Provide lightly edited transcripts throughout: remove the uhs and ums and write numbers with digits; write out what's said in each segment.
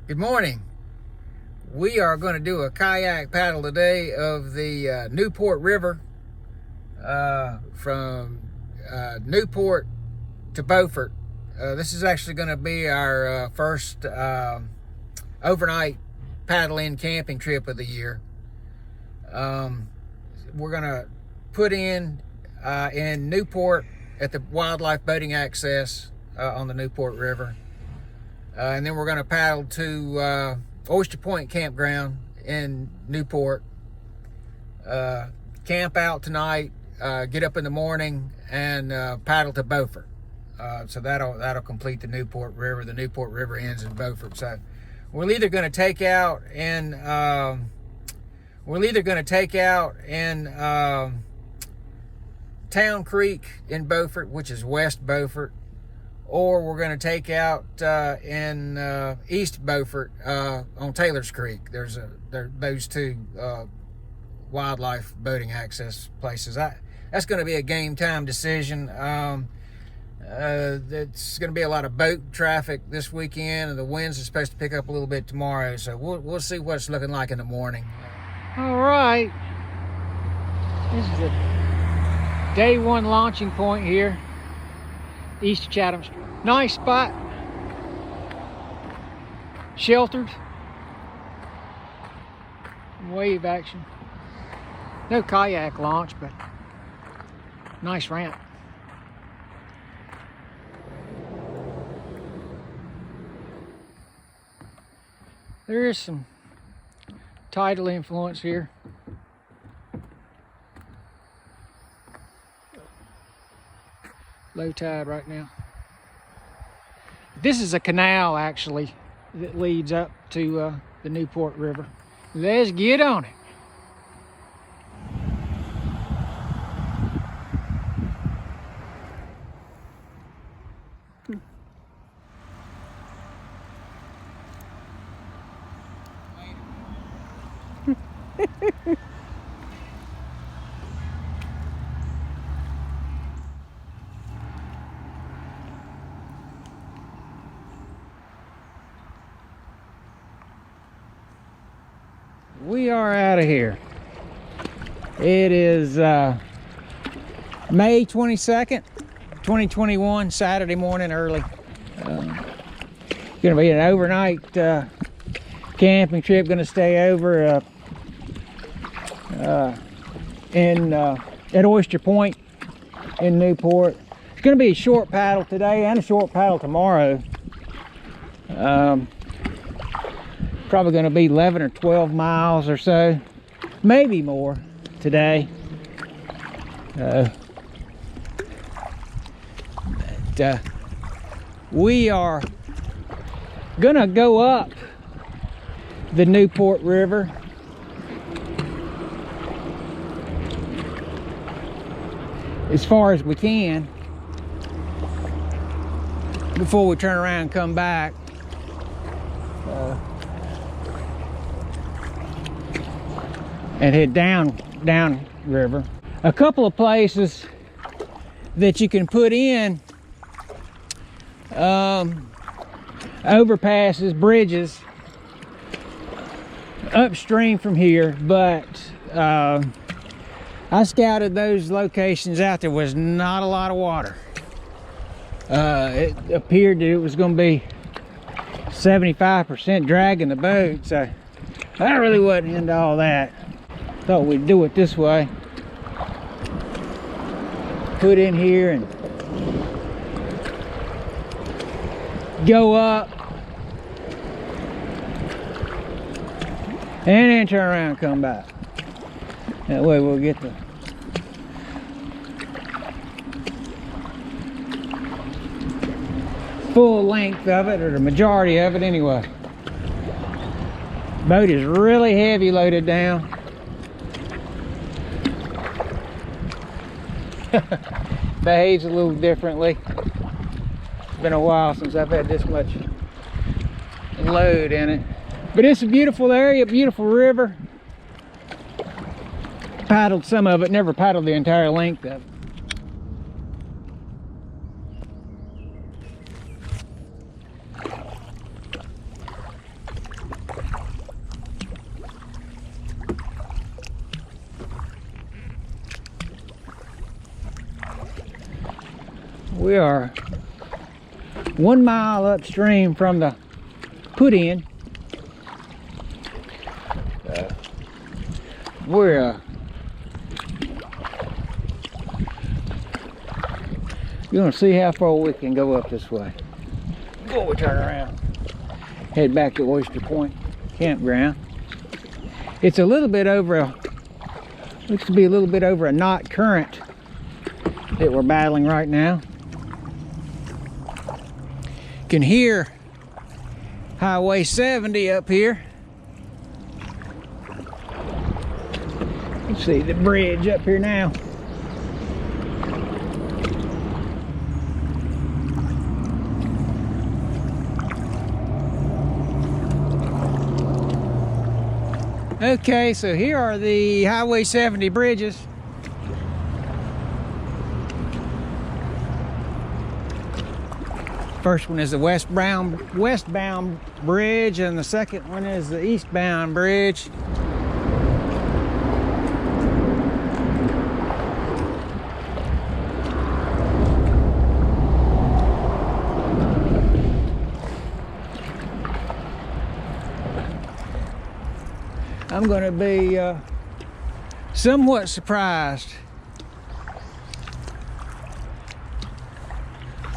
Good morning. We are going to do a kayak paddle today of the Newport River from Newport to Beaufort. This is actually going to be our first overnight paddle-in camping trip of the year. We're going to put in Newport at the wildlife boating access on the Newport River. And then we're going to paddle to Oyster Point Campground in Newport. Camp out tonight, get up in the morning, and paddle to Beaufort. So that'll complete the Newport River. The Newport River ends in Beaufort. So we're either going to take out in Town Creek in Beaufort, which is West Beaufort, or we're going to take out in East Beaufort on Taylor's Creek. There's those two wildlife boating access places. That's going to be a game time decision. It's going to be a lot of boat traffic this weekend, and the winds are supposed to pick up a little bit tomorrow. So we'll see what it's looking like in the morning. All right, this is the day one launching point here, east of Chatham. Nice spot, sheltered, wave action. No kayak launch, but nice ramp. There is some tidal influence here. Low tide right now. This is a canal actually that leads up to the Newport River. Let's get on it. We are out of here. It is May 22nd, 2021, Saturday morning early. Gonna be an overnight camping trip. Gonna stay over at Oyster Point in Newport. It's gonna be a short paddle today and a short paddle tomorrow. Probably going to be 11 or 12 miles or so, maybe more today. We are going to go up the Newport River as far as we can before we turn around and come back. And head down river. A couple of places that you can put in overpasses, bridges upstream from here, but I scouted those locations out. There was not a lot of water. It appeared that it was going to be 75% dragging the boat, so I really wasn't into all that. Thought we'd do it this way. Put in here and go up, and then turn around and come back. That way we'll get the full length of it, or the majority of it anyway. Boat is really heavy loaded down. Behaves a little differently. It's been a while since I've had this much load in it, but it's a beautiful area, beautiful river. Paddled some of it, never paddled the entire length of it. We are 1 mile upstream from the put-in. We're gonna see how far we can go up this way before we turn around, head back to Oyster Point campground. It's a little bit over a, looks to be a little bit over a knot current that we're battling right now. You can hear Highway 70 up here. You can see the bridge up here now. Okay, so here are the Highway 70 bridges. First one is the westbound bridge, and the second one is the eastbound bridge. I'm going to be somewhat surprised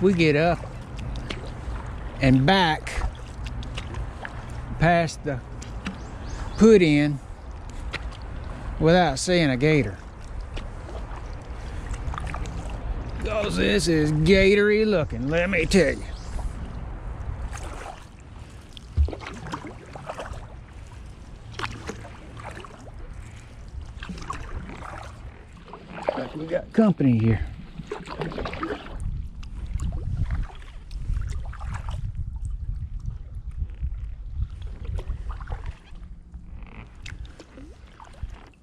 we get up and back past the put-in without seeing a gator. Because this is gatory looking, let me tell you. Like we got company here.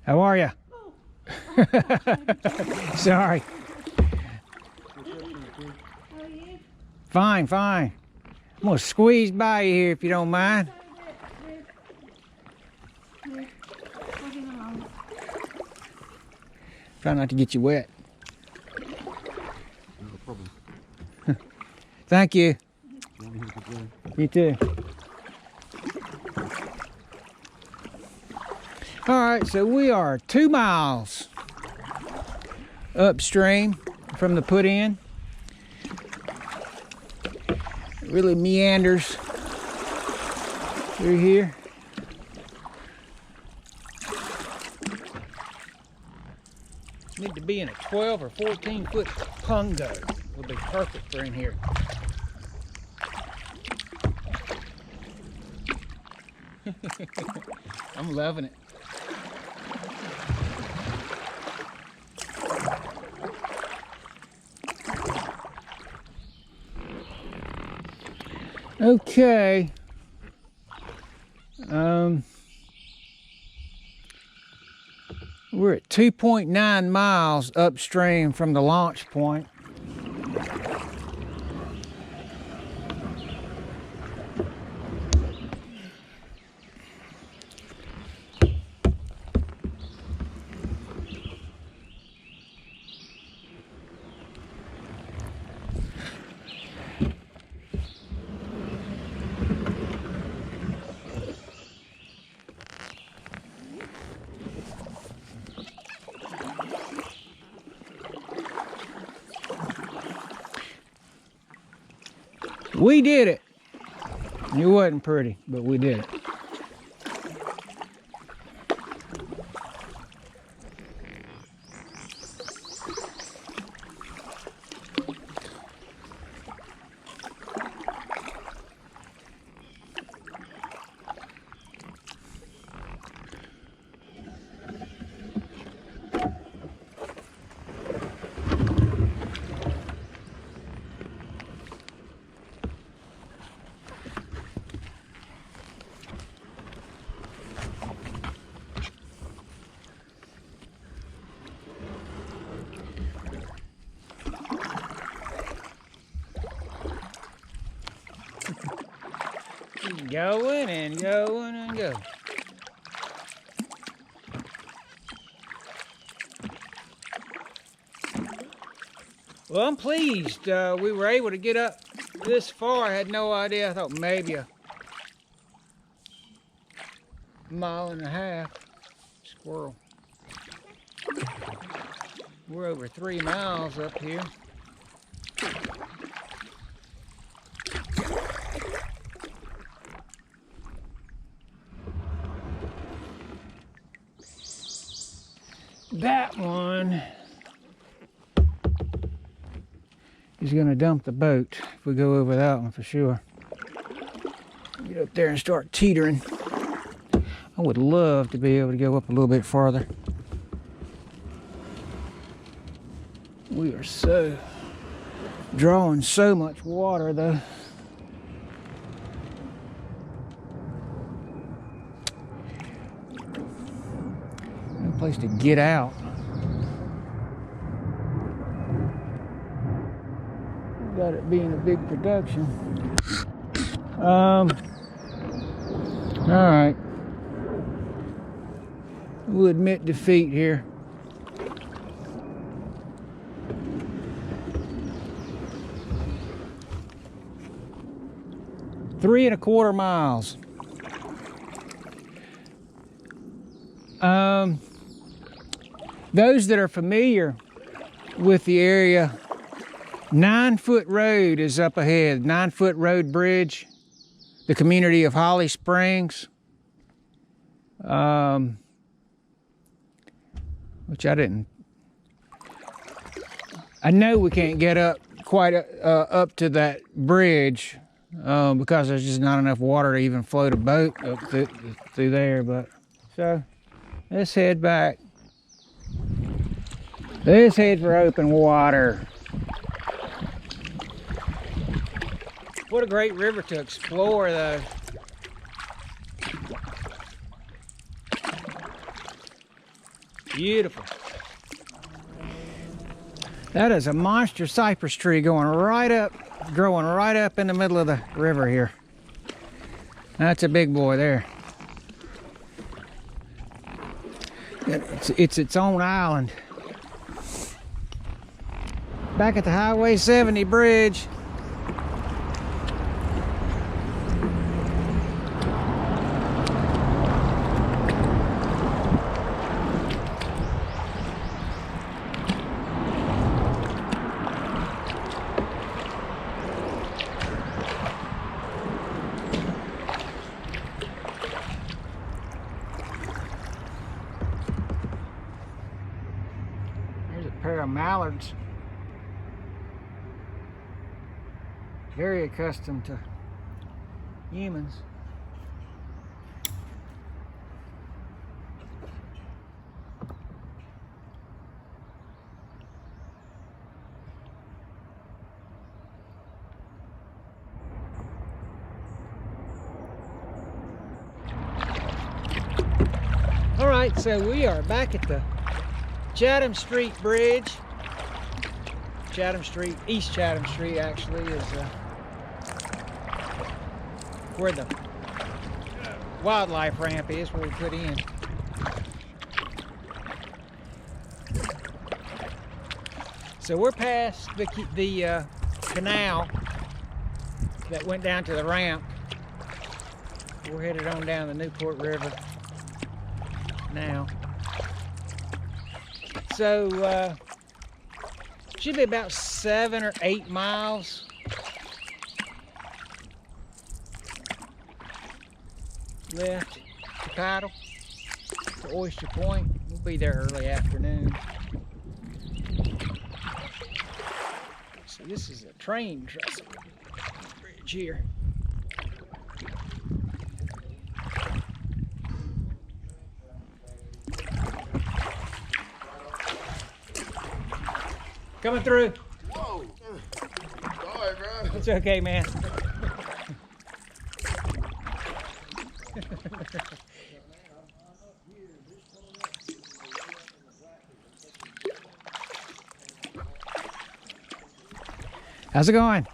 How are you? Oh. Sorry. How are you? Fine, fine. I'm gonna squeeze by you here if you don't mind. Try not to get you wet. No problem. Thank you. You too. All right, so we are 2 miles upstream from the put-in. It really meanders through here. Need to be in a 12 or 14 foot pungo. Will be perfect for in here. I'm loving it. Okay. We're at 2.9 miles upstream from the launch point. We did it. It wasn't pretty, but we did it. Going and going and going. Well, I'm pleased we were able to get up this far. I had no idea. I thought maybe a mile and a half. Squirrel. We're over 3 miles up here. That one is going to dump the boat if we go over that one for sure. Get up there and start teetering. I would love to be able to go up a little bit farther. We are so drawing so much water though. No place to get out. Got it being a big production. All right. We'll admit defeat here. Three and a quarter miles. Those that are familiar with the area, 9-foot road is up ahead. 9-foot road bridge. The community of Holly Springs. Which I didn't. I know we can't get up quite up to that bridge because there's just not enough water to even float a boat up through there. But so let's head back. Let's head for open water. What a great river to explore, though. Beautiful. That is a monster cypress tree going right up, growing right up in the middle of the river here. That's a big boy there. It's its own island. Back at the Highway 70 bridge. There's a pair of mallards. Very accustomed to humans. All right, so we are back at the Chatham Street Bridge. Chatham Street, East Chatham Street actually is where the wildlife ramp is, where we put in. So we're past the canal that went down to the ramp. We're headed on down the Newport River now. So should be about 7 or 8 miles. Left to paddle to Oyster Point. We'll be there early afternoon. So this is a train trestle bridge here. Coming through. Whoa. Sorry, bro. It's okay, man. How's it going?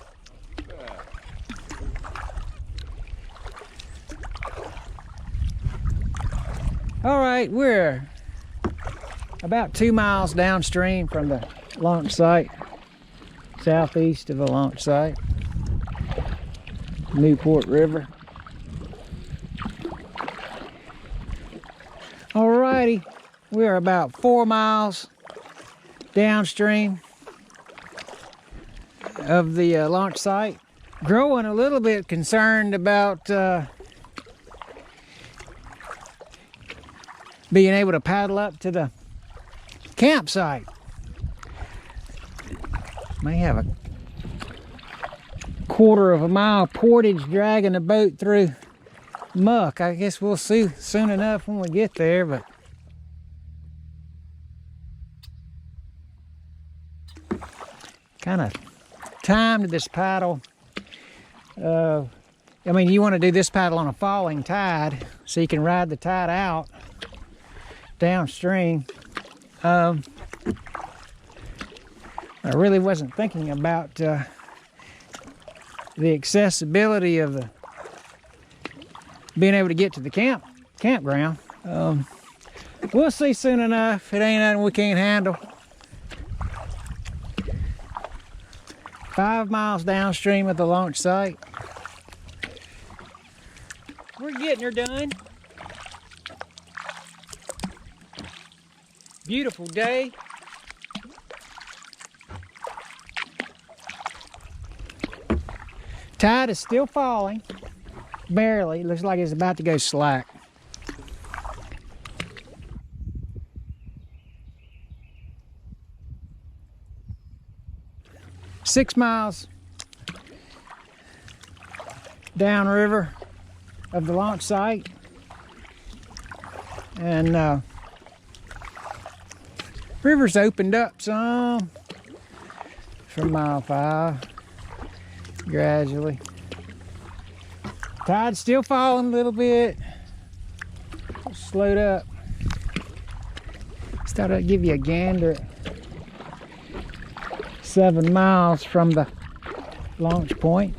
All right, we're about 2 miles downstream from the launch site. southeast of the launch site, Newport River. Alrighty, we are about 4 miles downstream of the launch site. Growing a little bit concerned about being able to paddle up to the campsite. May have a 1/4 mile portage dragging the boat through muck. I guess we'll see soon enough when we get there, but kind of timed this paddle. I mean, you want to do this paddle on a falling tide so you can ride the tide out downstream. I really wasn't thinking about the accessibility of the being able to get to the campground. We'll see soon enough. It ain't nothing we can't handle. 5 miles downstream of the launch site. We're getting her done. Beautiful day. Tide is still falling, barely. It looks like it's about to go slack. Six miles downriver of the launch site, and river's opened up some from mile 5 gradually. Tide's still falling a little bit. Slowed up. Just thought I'd give you a gander. 7 miles from the launch point.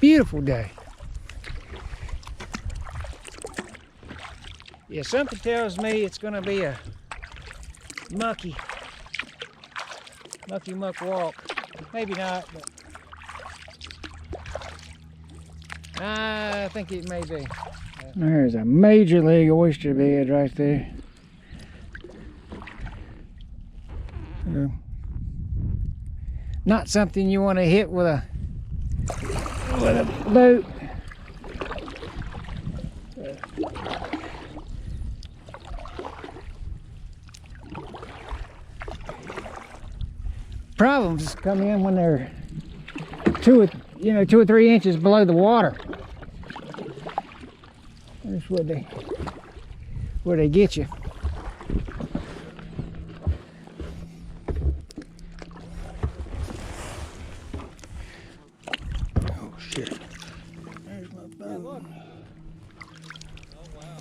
Beautiful day. Yeah, something tells me it's going to be a muck walk. Maybe not, but I think it may be. There's a major league oyster bed right there. Not something you want to hit with a boat. Problems come in when they're 2 or 3 inches below the water. That's where they get you. Oh shit! There's my boat. Oh wow.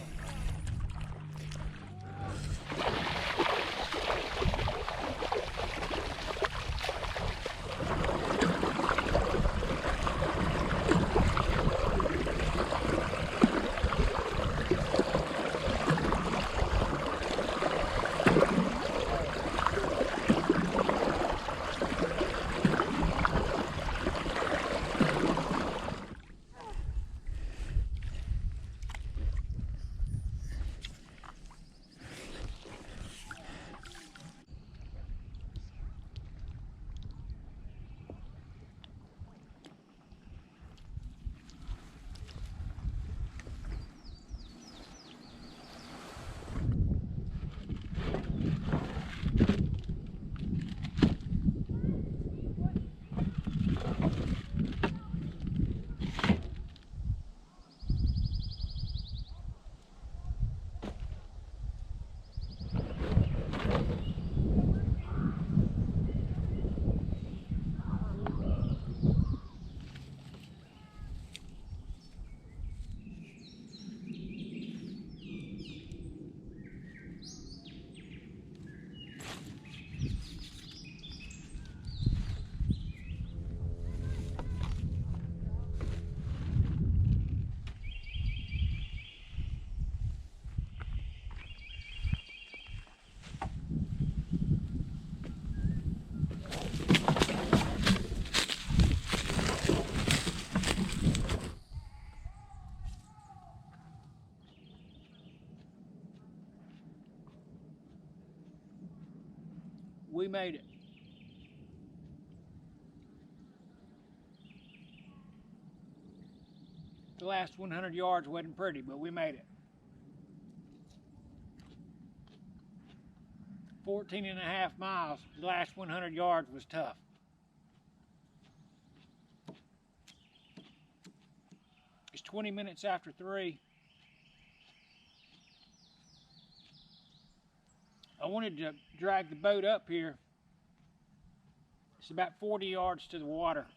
we made it. The last 100 yards wasn't pretty, but we made it. 14.5 miles. The last 100 yards was tough. It's 20 minutes after 3. I wanted to drag the boat up here. It's about 40 yards to the water.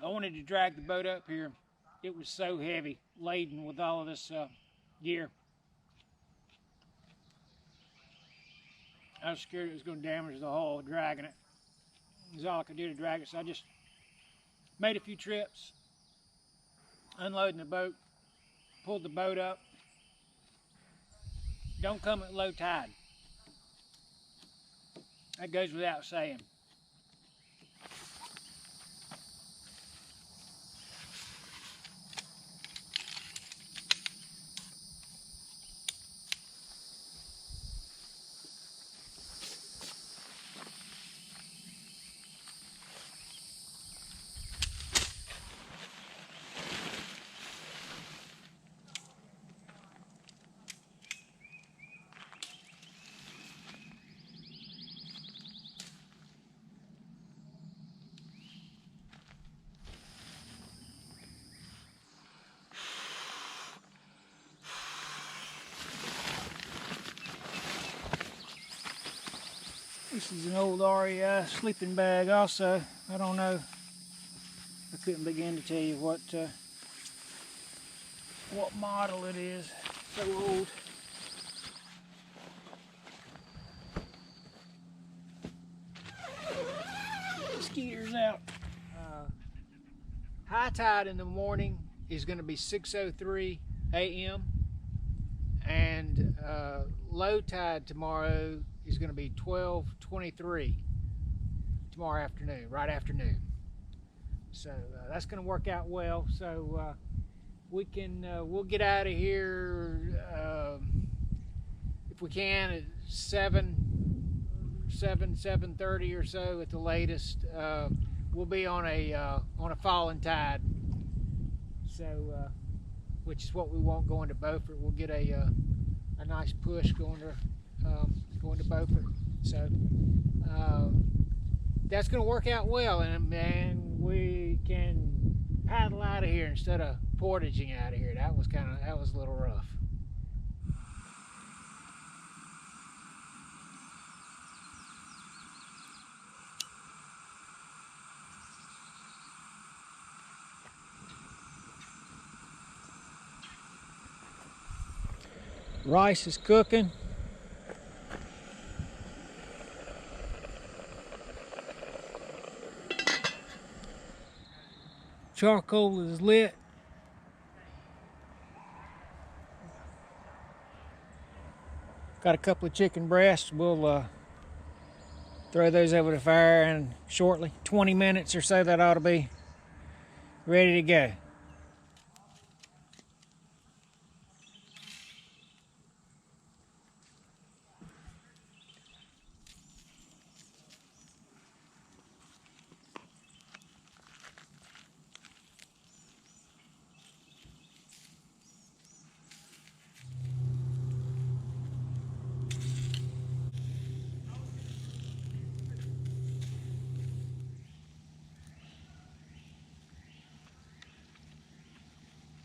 I wanted to drag the boat up here. It was so heavy, laden with all of this gear. I was scared it was going to damage the hull dragging it. It was all I could do to drag it, so I just made a few trips, unloading the boat, pulled the boat up. Don't come at low tide. That goes without saying. This is an old REI sleeping bag also. I don't know. I couldn't begin to tell you what model it is. So old. Skeeter's out. High tide in the morning is going to be 6:03 a.m. and low tide tomorrow is going to be 12:23 tomorrow afternoon, right afternoon. So that's going to work out well. So we can we'll get out of here if we can at 7:30 or so at the latest. We'll be on a falling tide. So which is what we want going to Beaufort. We'll get a nice push going to Beaufort. So that's going to work out well, and we can paddle out of here instead of portaging out of here. That was a little rough. Rice is cooking. Charcoal is lit. Got a couple of chicken breasts. We'll throw those over the fire and shortly, 20 minutes or so, that ought to be ready to go.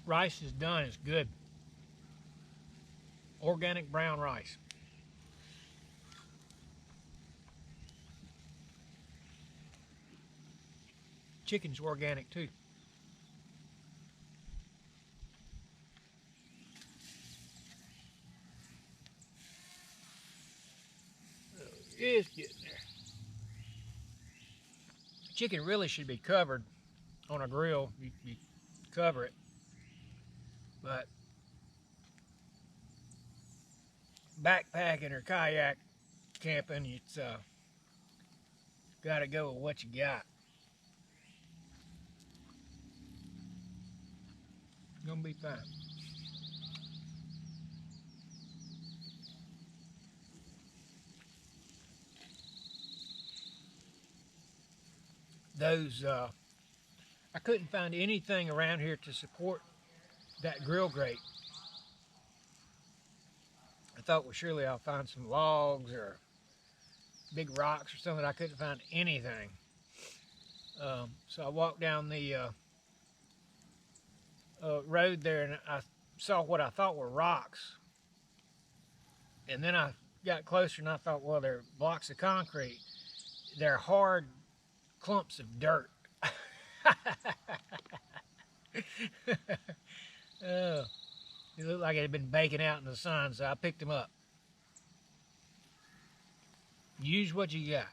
Rice is done. It's good. Organic brown rice. Chicken's organic too. It's getting there. Chicken really should be covered on a grill. You cover it. But backpacking or kayak camping, it's got to go with what you got. Gonna be fine. those, I couldn't find anything around here to support that grill grate. I thought, well, surely I'll find some logs or big rocks or something. I couldn't find anything. So I walked down the road there, and I saw what I thought were rocks. And then I got closer and I thought, well, they're blocks of concrete. They're hard clumps of dirt. Oh, it looked like it had been baking out in the sun, so I picked them up. Use what you got.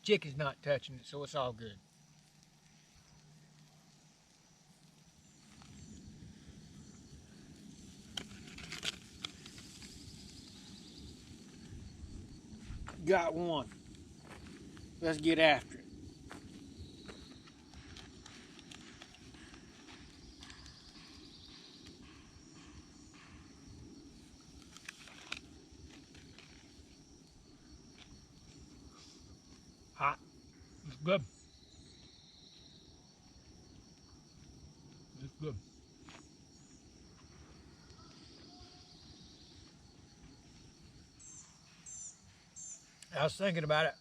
Chicken's not touching it, so it's all good. Got one. Let's get after it. Hot. It's good. It's good. I was thinking about it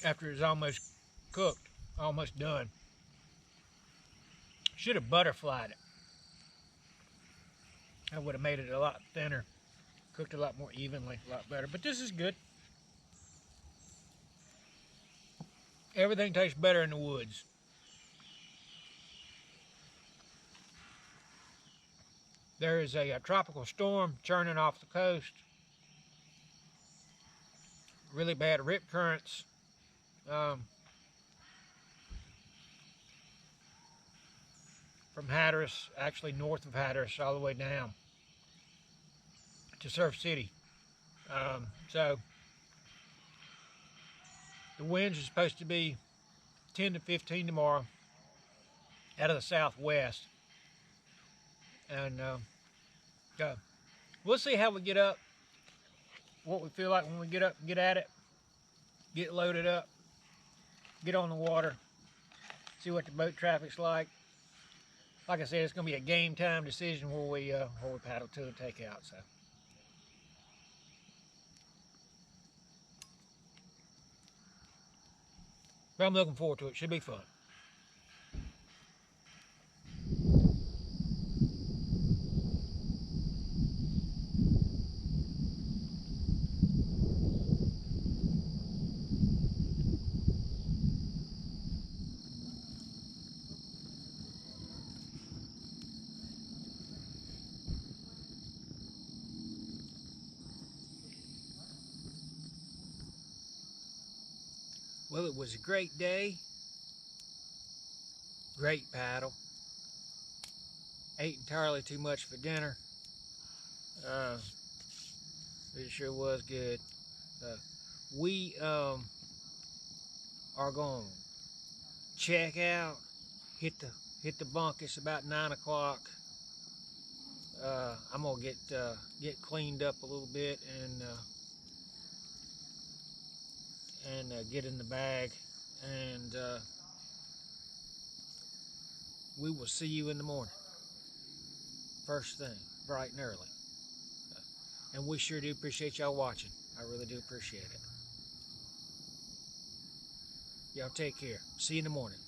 after it's almost cooked, almost done. Should have butterflied it. I would have made it a lot thinner, cooked a lot more evenly, a lot better. But this is good. Everything tastes better in the woods. There is a tropical storm churning off the coast. Really bad rip currents. From Hatteras, actually north of Hatteras, all the way down to Surf City. So the winds are supposed to be 10 to 15 tomorrow out of the southwest. And we'll see how we get up, what we feel like when we get up and get at it, get loaded up, get on the water, see what the boat traffic's like. Like I said, it's going to be a game time decision where we paddle to the takeout. So. But I'm looking forward to it. Should be fun. Well, it was a great day. Great paddle. Ate entirely too much for dinner. It sure was good. We are going to check out, hit the bunk. It's about 9 o'clock. I'm gonna get cleaned up a little bit and get in the bag, and we will see you in the morning, first thing, bright and early. And we sure do appreciate y'all watching. I really do appreciate it. Y'all take care. See you in the morning.